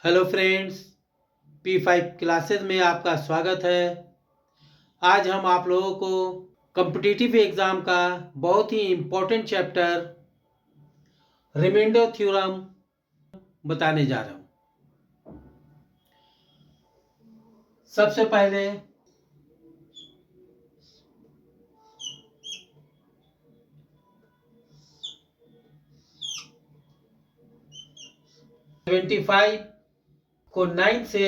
Hello friends, P5 classes में आपका स्वागत है। आज हम आप लोगों को कॉम्पिटिटिव एग्ज़ाम का बहुत ही इम्पोर्टेंट चैप्टर रिमाइंडर थ्योरम बताने जा रहा हूँ। सबसे पहले सेवेंटी फाइव को 9 से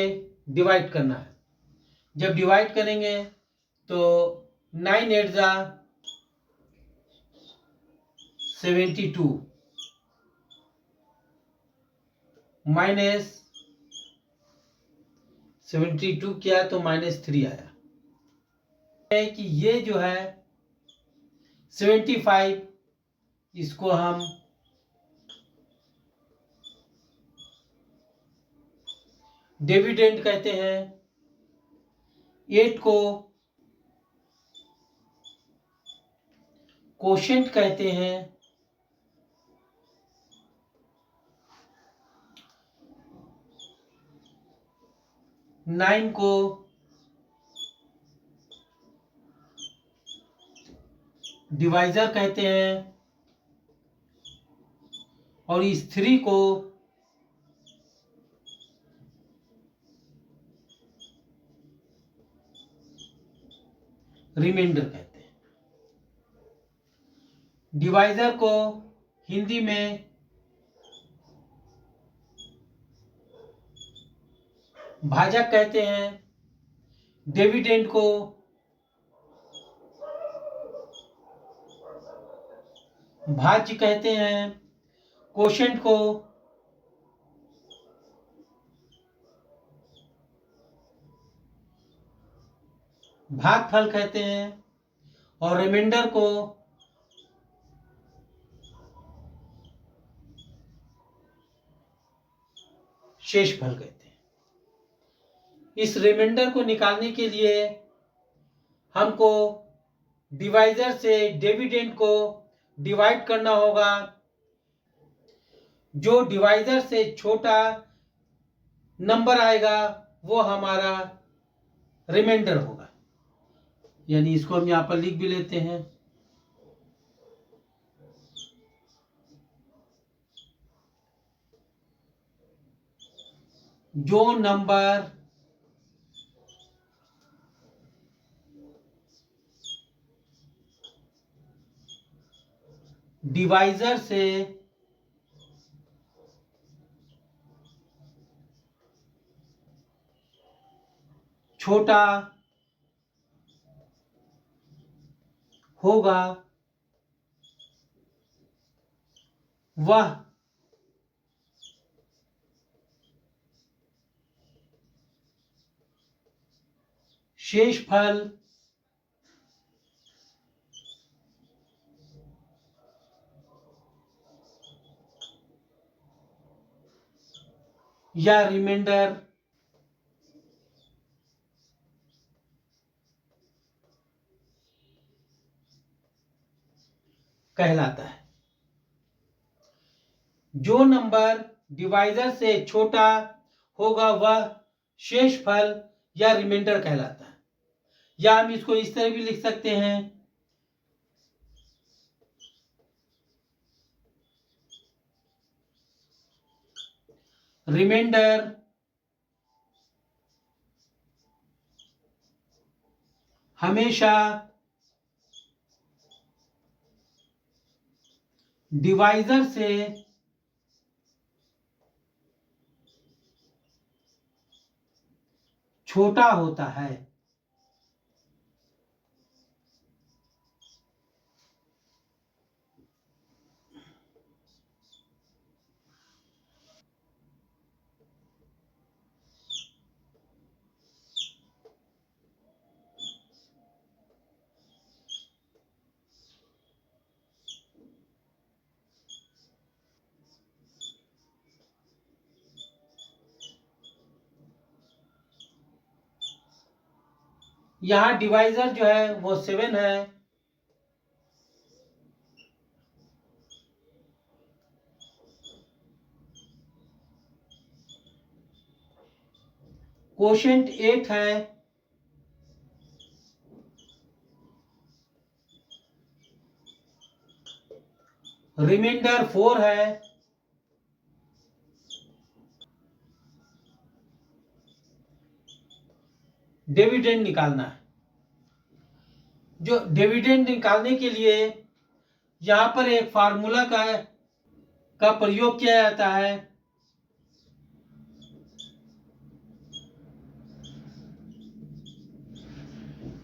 डिवाइड करना है। जब डिवाइड करेंगे तो 9 8 जा 72 माइनस 72 किया तो -3 आया। है कि ये जो है 75 इसको हम डिविडेंड कहते हैं, 8 को कोशेंट कहते हैं, 9 को डिवाइजर कहते हैं और इस 3 को रिमाइंडर कहते हैं। डिवाइजर को हिंदी में भाजक कहते हैं, डिविडेंड को भाज्य कहते हैं, कोशेंट को भागफल कहते हैं और रिमाइंडर को शेषफल कहते हैं। इस रिमाइंडर को निकालने के लिए हमको डिवाइजर से डिविडेंड को डिवाइड करना होगा। जो डिवाइजर से छोटा नंबर आएगा वो हमारा रिमाइंडर होगा। यानी इसको हम यहां पर लिख भी लेते हैं। जो नंबर डिवाइजर से छोटा होगा वह शेषफल या रिमाइंडर कहलाता है। जो नंबर डिवाइजर से छोटा होगा वह शेषफल या रिमाइंडर कहलाता है। या हम इसको इस तरह भी लिख सकते हैं, रिमाइंडर हमेशा डिवाइजर से छोटा होता है। यहां डिवाइजर जो है वो 7 है, कोशेंट 8 है, रिमाइंडर 4 है, डिविडेंड निकालना है। जो डिविडेंड निकालने के लिए यहां पर एक फार्मूला का प्रयोग किया जाता है।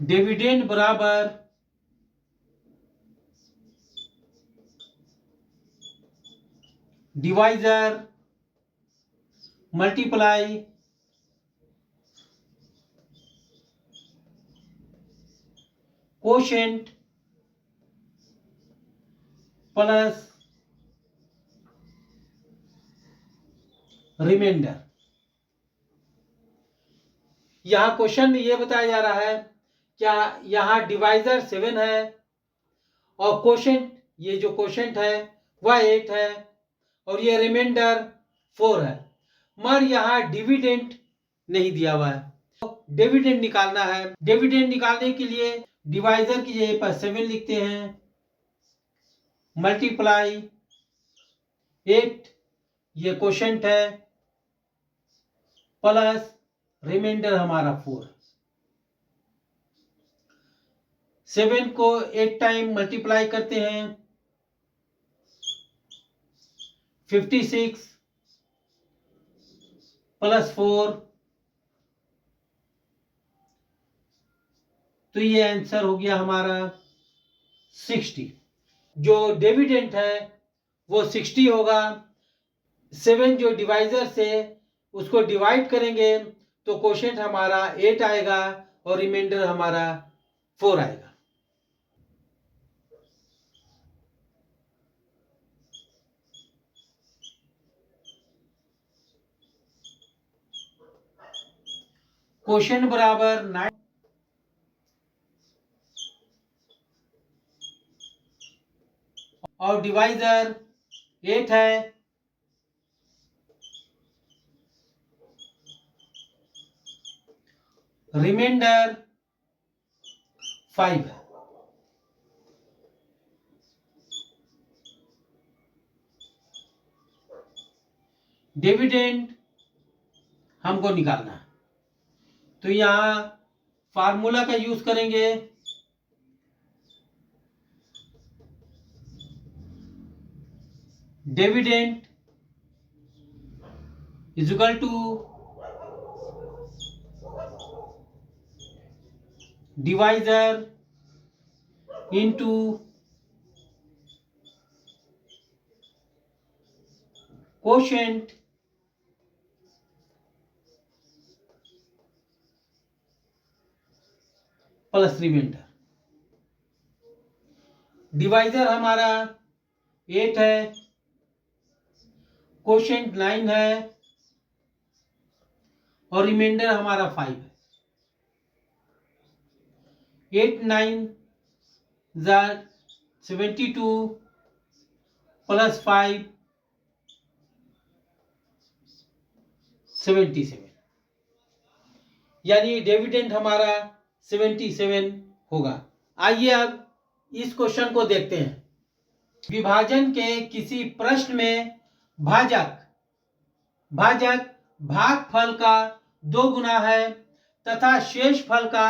डिविडेंड बराबर divisor multiply quotient plus remainder. यहां क्वेश्चन में यह बताया जा रहा है क्या यहां डिवाइजर 7 है और कोशेंट, ये जो कोशेंट है वह 8 है और ये रिमाइंडर 4 है, मगर यहां डिविडेंड नहीं दिया हुआ है। तो डिविडेंड निकालना है। डिविडेंड निकालने के लिए डिवाइजर की जगह पर 7 लिखते हैं, मल्टीप्लाई 8, ये कोशेंट है, प्लस रिमाइंडर हमारा 4। 7 को 8 टाइम मल्टीप्लाई करते हैं, 56 प्लस 4, तो ये आंसर हो गया हमारा 60। जो डिविडेंड है वो 60 होगा। 7 जो डिवाइजर से उसको डिवाइड करेंगे तो कोशेंट हमारा 8 आएगा और रिमाइंडर हमारा 4 आएगा। कोशेंट बराबर 9 और डिवाइजर 8 है, रिमाइंडर 5 है। डिविडेंड हमको निकालना है तो यहां फार्मूला का यूज करेंगे, dividend is equal to divisor into quotient plus remainder. Divisor हमारा 8 है, कोशेंट 9 है और रिमाइंडर हमारा 5 है। 8 9 72 प्लस 5 77, यानी डिविडेंड हमारा 77 होगा। आइए अब इस क्वेश्चन को देखते हैं। विभाजन के किसी प्रश्न में भाजक भागफल का 2 गुना है तथा शेषफल का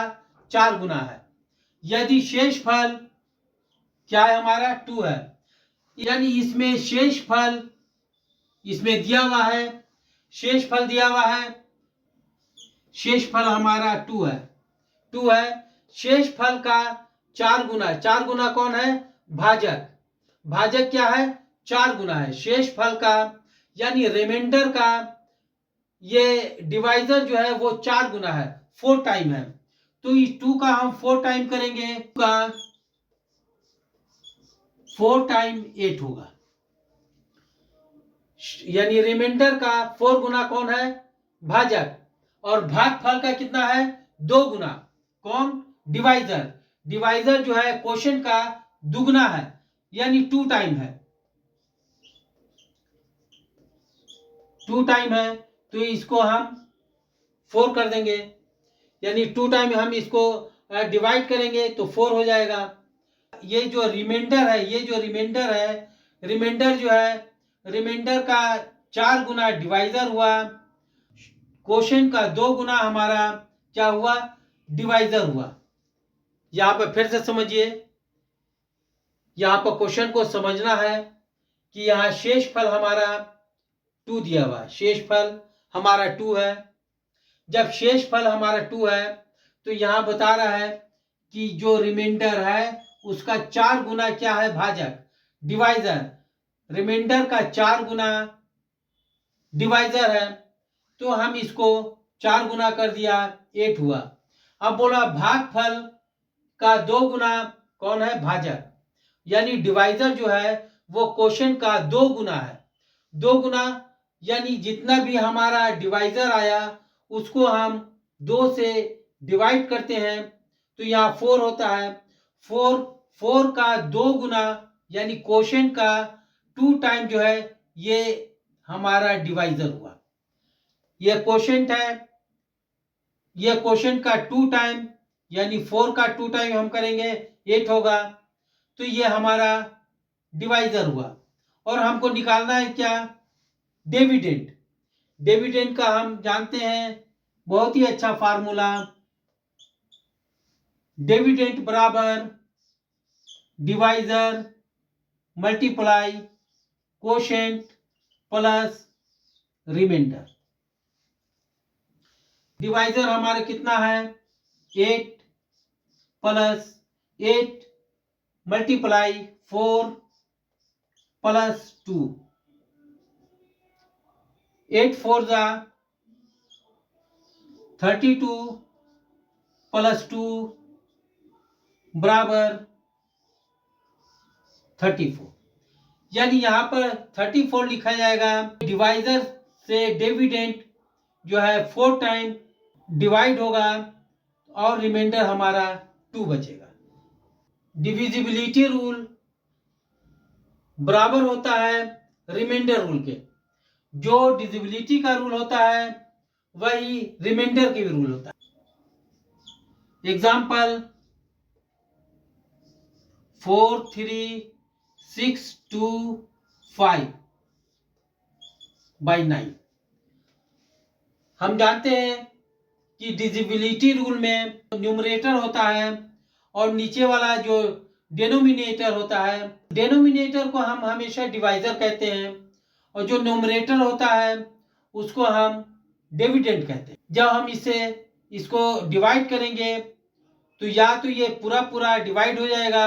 4 गुना है। यदि शेषफल क्या है हमारा 2 है, यानी इसमें शेषफल इसमें दिया हुआ है, शेषफल दिया हुआ है, शेषफल हमारा 2 है। शेषफल का 4 गुना, 4 गुना कौन है? भाजक क्या है? 4 गुना है शेषफल का, यानी रिमाइंडर का ये डिवाइजर जो है वो 4 गुना है, 4 टाइम है। तो इस 2 का हम 4 टाइम करेंगे, का 4 टाइम 8 होगा, यानी रिमाइंडर का 4 गुना कौन है? भाजक। और भागफल का कितना है? 2 गुना। कौन? डिवाइजर जो है कोशेंट का दुगना है, यानी 2 टाइम है, 2 टाइम है। तो इसको हम 4 कर देंगे, यानी 2 टाइम हम इसको डिवाइड करेंगे तो 4 हो जाएगा। ये जो रिमाइंडर है, रिमाइंडर जो है, रिमाइंडर का 4 गुना डिवाइजर हुआ, क्वोशिएंट का 2 गुना हमारा क्या हुआ, डिवाइजर हुआ। यहां पर फिर से समझिए, यहां पर क्वेश्चन को समझना है कि यहां शेषफल हमारा 2 दिया हुआ है, शेषफल हमारा 2 है। जब शेषफल हमारा 2 है तो यहां बता रहा है कि जो रिमाइंडर है उसका 4 गुना क्या है, भाजक, डिवाइजर। रिमाइंडर का 4 गुना डिवाइजर है, तो हम इसको 4 गुना कर दिया, 8 हुआ। अब बोला भागफल का 2 गुना कौन है, भाजक, यानी डिवाइजर जो है वो क्वोशिएंट का 2 गुना है। 2 गुना यानी जितना भी हमारा डिवाइजर आया उसको हम 2 से डिवाइड करते हैं तो यहाँ 4 होता है। 4 का 2 गुना यानी क्वोशिएंट का 2 टाइम जो है ये हमारा डिवाइजर हुआ। ये क्वोशिएंट है, ये क्वोशिएंट का 2 टाइम यानी 4 का 2 टाइम हम करेंगे 8 होगा, तो ये हमारा डिवाइजर हुआ। और हमको निकालना है क्या, डिविडेंड। डिविडेंड का हम जानते हैं बहुत ही अच्छा फार्मूला, डिविडेंड बराबर divisor multiply quotient plus remainder. Divisor हमारे कितना है, 8 प्लस 8 मल्टीप्लाई 4 प्लस 2, 8 4 जा 32 प्लस 2 बराबर 34, यानी यहां पर 34 लिखा जाएगा। डिवाइजर से डिविडेंड जो है 4 टाइम डिवाइड होगा और रिमाइंडर हमारा 2 बचेगा। डिविजिबिलिटी रूल बराबर होता है रिमाइंडर रूल के। जो डिविजिबिलिटी का रूल होता है वही रिमाइंडर के भी रूल होता है। Example 4 3 6 2 5 by 9। हम जानते हैं कि डिविजिबिलिटी रूल में न्यूमरेटर होता है और नीचे वाला जो डेनोमिनेटर होता है, डेनोमिनेटर को हम हमेशा डिवाइजर कहते हैं और जो न्यूमरेटर होता है उसको हम डिविडेंड कहते हैं। जब हम इसको डिवाइड करेंगे तो या तो ये पूरा पूरा डिवाइड हो जाएगा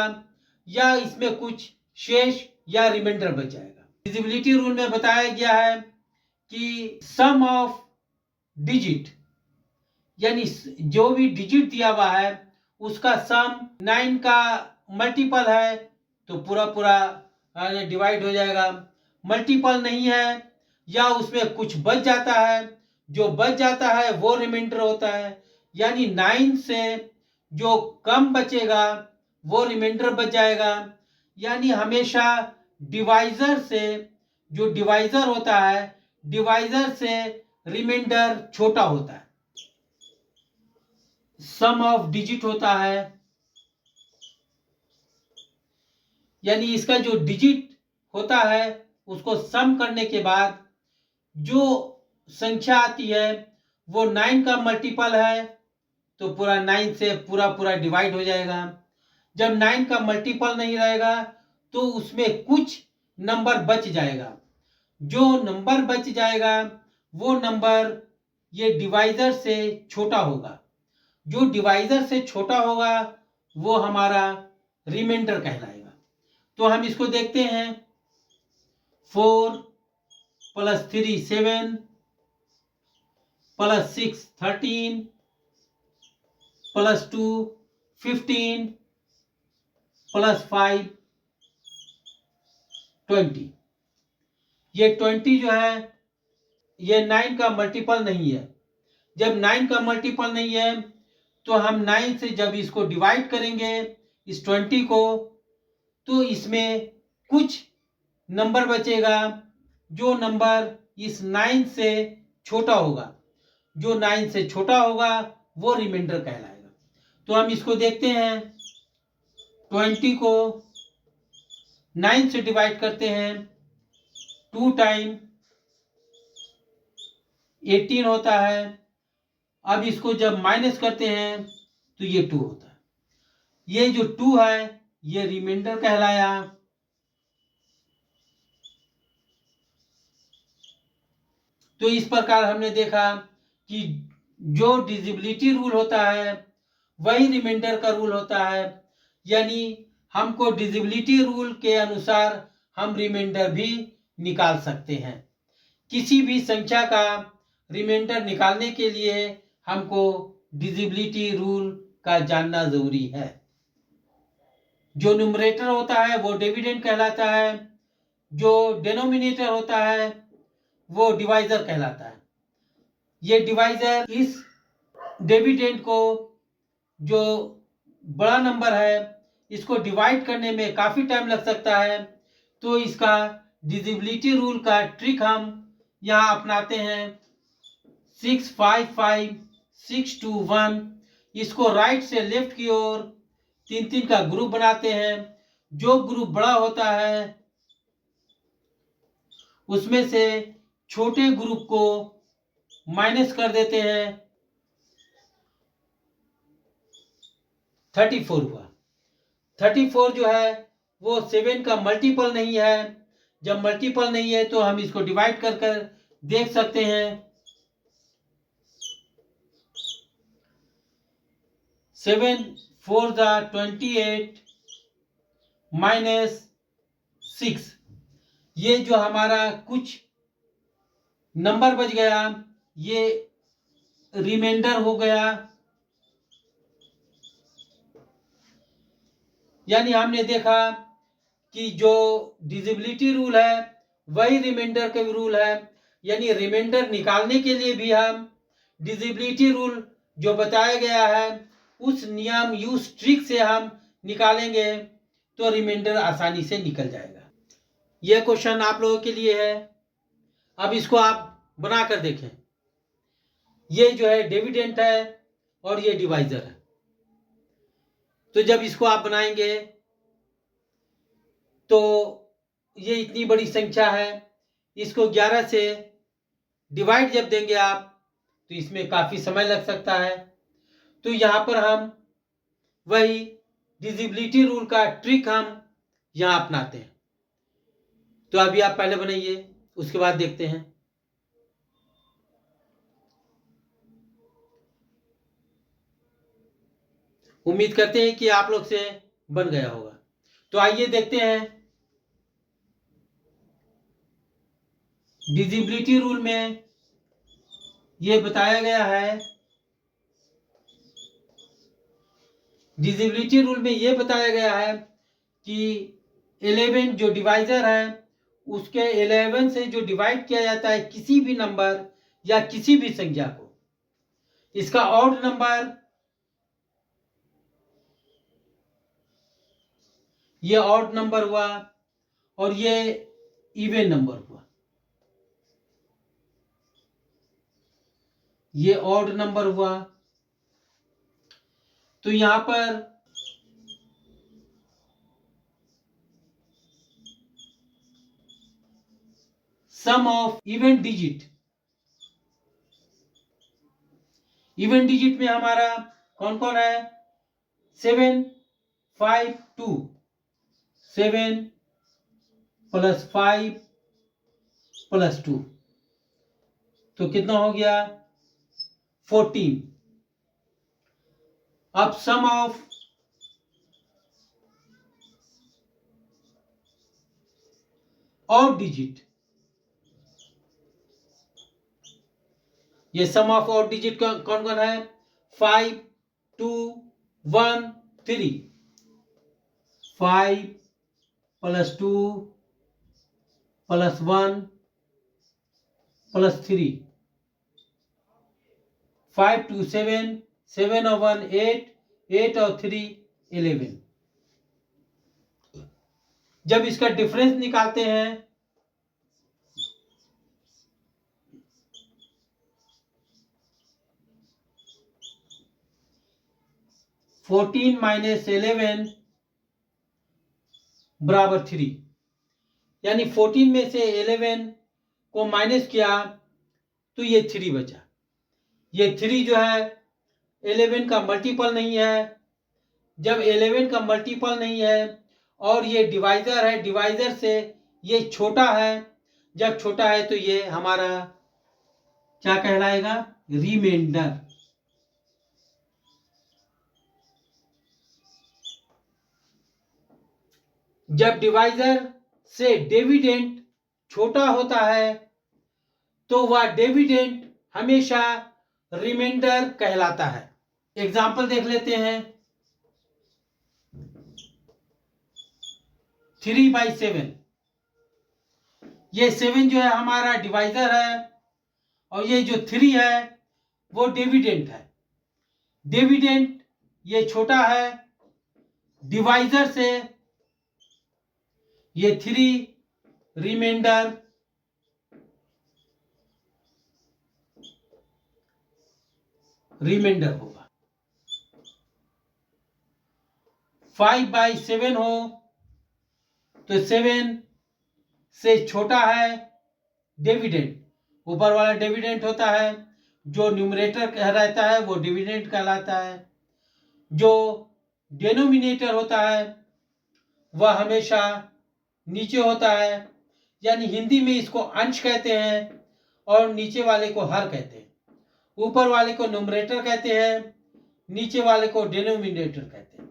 या इसमें कुछ शेष या रिमाइंडर बच जाएगा। डिविजिबिलिटी रूल में बताया गया है कि सम ऑफ डिजिट, यानी जो भी डिजिट दिया हुआ है उसका सम 9 का मल्टीपल है तो पूरा पूरा डिवाइड हो जाएगा। मल्टीपल नहीं है या उसमें कुछ बच जाता है, जो बच जाता है वो रिमाइंडर होता है, यानी 9 से जो कम बचेगा वो रिमाइंडर बच जाएगा। यानी हमेशा डिवाइजर से, जो डिवाइजर होता है, डिवाइजर से रिमाइंडर छोटा होता है। सम ऑफ डिजिट होता है, यानी इसका जो डिजिट होता है उसको सम करने के बाद जो संख्या आती है वो 9 का मल्टीपल है तो पूरा 9 से पूरा पूरा डिवाइड हो जाएगा। जब 9 का मल्टीपल नहीं रहेगा तो उसमें कुछ नंबर बच जाएगा। जो नंबर बच जाएगा वो नंबर ये डिवाइजर से छोटा होगा। जो डिवाइजर से छोटा होगा वो हमारा रिमाइंडर कहलाएगा। तो हम इसको देखते हैं, 4 प्लस 3 7 प्लस 6 13 प्लस 2 15 प्लस 5 20। ये 20 जो है ये 9 का मल्टीपल नहीं है। जब 9 का मल्टीपल नहीं है तो हम 9 से जब इसको डिवाइड करेंगे इस 20 को तो इसमें कुछ नंबर बचेगा, जो नंबर इस 9 से छोटा होगा। जो 9 से छोटा होगा वो रिमाइंडर कहलाएगा। तो हम इसको देखते हैं, 20 को 9 से डिवाइड करते हैं, 2 टाइम 18 होता है। अब इसको जब माइनस करते हैं तो ये 2 होता है। ये जो 2 है ये रिमाइंडर कहलाया। तो इस प्रकार हमने देखा कि जो डिविजिबिलिटी रूल होता है वही रिमाइंडर का रूल होता है, यानी हमको डिविजिबिलिटी रूल के अनुसार हम रिमाइंडर भी निकाल सकते हैं। किसी भी संख्या का रिमाइंडर निकालने के लिए हमको डिविजिबिलिटी रूल का जानना जरूरी है। जो न्यूमरेटर होता है वो डिविडेंड कहलाता है, जो डिनोमिनेटर होता है वो डिवाइजर कहलाता है। ये डिवाइजर इस डिविडेंड को, जो बड़ा नंबर है, इसको डिवाइड करने में काफी टाइम लग सकता है। तो इसका डिविजिबिलिटी रूल का ट्रिक हम यहाँ अपनाते हैं। 6 5 5 6 2 1, इसको राइट से लेफ्ट की ओर 3 का ग्रुप बनाते हैं। जो ग्रुप बड़ा होता है उसमें से छोटे ग्रुप को माइनस कर देते हैं। 34 हुआ। 34 जो है वो 7 का मल्टीपल नहीं है। जब मल्टीपल नहीं है तो हम इसको डिवाइड कर कर देख सकते हैं। 7 4 28 -6, ये जो हमारा कुछ नंबर बच गया ये रिमाइंडर हो गया। यानी हमने देखा कि जो डिविजिबिलिटी रूल है वही रिमाइंडर का रूल है। यानी रिमाइंडर निकालने के लिए भी हम डिविजिबिलिटी रूल जो बताया गया है उस नियम यूज ट्रिक से हम निकालेंगे तो रिमाइंडर आसानी से निकल जाएगा। यह क्वेश्चन आप लोगों के लिए है। अब इसको आप बना कर देखें। ये जो है डिविडेंड है और ये डिवाइजर है। तो जब इसको आप बनाएंगे तो ये इतनी बड़ी संख्या है, इसको 11 से डिवाइड जब देंगे आप तो इसमें काफी समय लग सकता है। तो यहां पर हम वही डिविजिबिलिटी रूल का ट्रिक हम यहां अपनाते हैं। तो अभी आप पहले बनाइए, उसके बाद देखते हैं। उम्मीद करते हैं कि आप लोग से बन गया होगा। तो आइए देखते हैं। डिविजिबिलिटी रूल में यह बताया गया है, डिविजिबिलिटी रूल में यह बताया गया है कि 11 जो डिवाइजर है उसके 11 से जो डिवाइड किया जाता है किसी भी नंबर या किसी भी संख्या को, इसका ऑड नंबर, ये ऑड नंबर हुआ और ये इवन नंबर हुआ। ये ऑड नंबर हुआ। तो यहां पर sum of even digit, even digit में हमारा कौन कौन है? 7 5 2, 7 + 5 + 2, तो कितना हो गया? 14। अब सम ऑफ ऑड डिजिट, ये सम ऑफ ऑड डिजिट कौन कौन है? 5 2 1 3, 5 + 2 + 1 + 3, 5 2 7, 7 और 1 8, 8 और 3 11। जब इसका डिफरेंस निकालते हैं 14 माइनस 11 बराबर 3, यानी 14 में से 11 को माइनस किया तो ये 3 बचा। ये 3 जो है 11 का मल्टीपल नहीं है। जब 11 का मल्टीपल नहीं है और ये डिवाइजर है, डिवाइजर से ये छोटा है, जब छोटा है तो ये हमारा क्या कहलाएगा? रिमाइंडर। जब डिवाइजर से डिविडेंड छोटा होता है तो वह डिविडेंड हमेशा रिमाइंडर कहलाता है। एग्जाम्पल देख लेते हैं। 3/7, ये 7 जो है हमारा डिवाइजर है और ये जो 3 है वो डिविडेंड है। डिविडेंड ये छोटा है, डिवाइजर से ये 3 रिमाइंडर होगा। 5/7 हो तो 7 से छोटा है डिविडेंड, ऊपर वाला डिविडेंड होता है, जो न्यूमरेटर कह रहता है वो डिविडेंड कहलाता है। जो डिनोमिनेटर होता है वह हमेशा नीचे होता है, यानी हिंदी में इसको अंश कहते हैं और नीचे वाले को हर कहते हैं। ऊपर वाले को न्यूमरेटर कहते हैं, नीचे वाले को डिनोमिनेटर कहते हैं।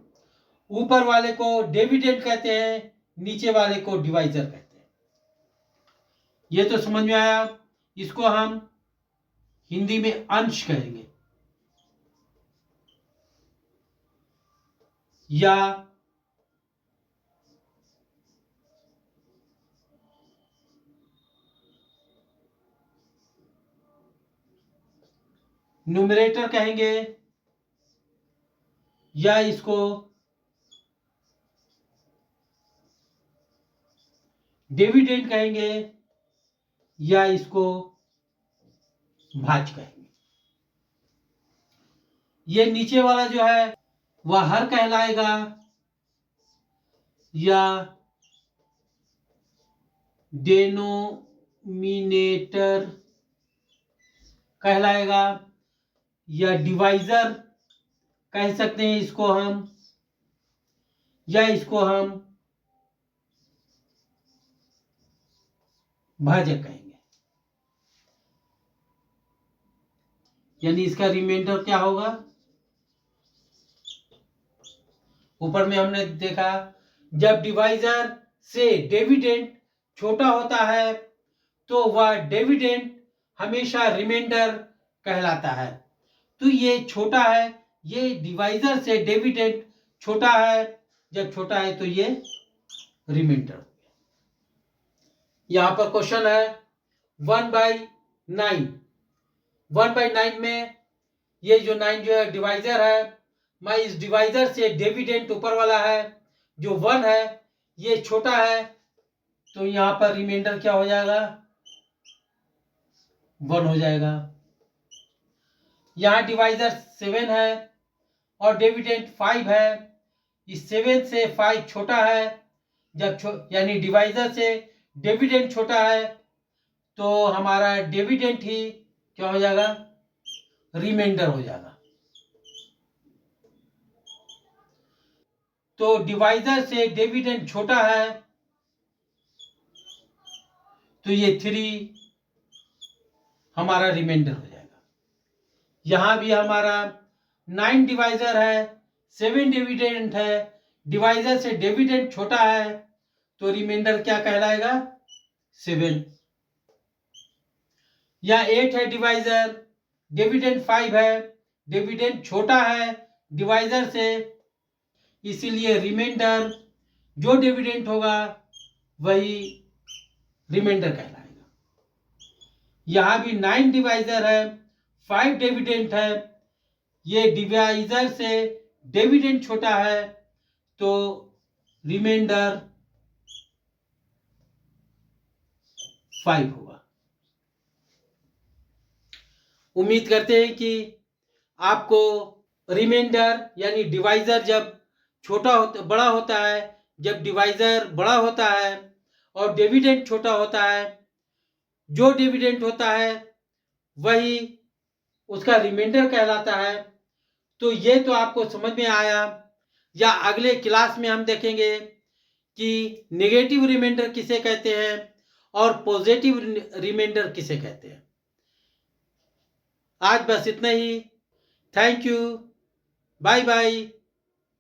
ऊपर वाले को डिविडेंड कहते हैं, नीचे वाले को डिवाइजर कहते हैं। ये तो समझ में आया। इसको हम हिंदी में अंश कहेंगे या न्यूमरेटर कहेंगे या इसको डिविडेंड कहेंगे या इसको भाज कहेंगे। ये नीचे वाला जो है वह हर कहलाएगा या डेनोमिनेटर कहलाएगा या डिवाइजर कह सकते हैं इसको हम, या इसको हम भाजक कहेंगे। यानी इसका रिमाइंडर क्या होगा? ऊपर में हमने देखा जब डिवाइजर से डिविडेंड छोटा होता है तो वह डिविडेंड हमेशा रिमाइंडर कहलाता है। तो ये छोटा है, ये डिवाइजर से डिविडेंड छोटा है, जब छोटा है तो ये रिमाइंडर। यहां पर क्वेश्चन है 1/9। 1/9 में ये जो 9 जो है डिवाइजर है, मैं इस डिवाइजर से डिविडेंड ऊपर वाला है जो 1 है ये छोटा है, तो यहां पर रिमाइंडर क्या हो जाएगा? 1 हो जाएगा। यहां डिवाइजर 7 है और डिविडेंड 5 है। इस 7 से 5 छोटा है, जब यानी डिवाइजर से डिविडेंड छोटा है तो हमारा डिविडेंड ही क्या हो जाएगा? रिमाइंडर हो जाएगा। तो डिवाइजर से डिविडेंड छोटा है तो ये 3 हमारा रिमाइंडर हो जाएगा। यहां भी हमारा 9 डिवाइजर है, 7 डिविडेंड है, डिवाइजर से डिविडेंड छोटा है तो रिमाइंडर क्या कहलाएगा? 7। या 8 है डिवाइजर, डिविडेंड 5 है, डिविडेंड छोटा है डिवाइजर से, इसीलिए रिमाइंडर जो डिविडेंड होगा वही रिमाइंडर कहलाएगा। यहां भी 9 डिवाइजर है, 5 डिविडेंड है, ये डिवाइजर से डिविडेंड छोटा है तो रिमाइंडर 5 होगा। उम्मीद करते हैं कि आपको रिमाइंडर यानी डिवाइजर जब बड़ा होता है, जब डिवाइजर बड़ा होता है और डिविडेंड छोटा होता है, जो डिविडेंड होता है वही उसका रिमाइंडर कहलाता है। तो ये तो आपको समझ में आया। या अगले क्लास में हम देखेंगे कि नेगेटिव रिमाइंडर किसे कहते हैं और पॉजिटिव रिमाइंडर किसे कहते हैं। आज बस इतना ही। Thank you, bye bye.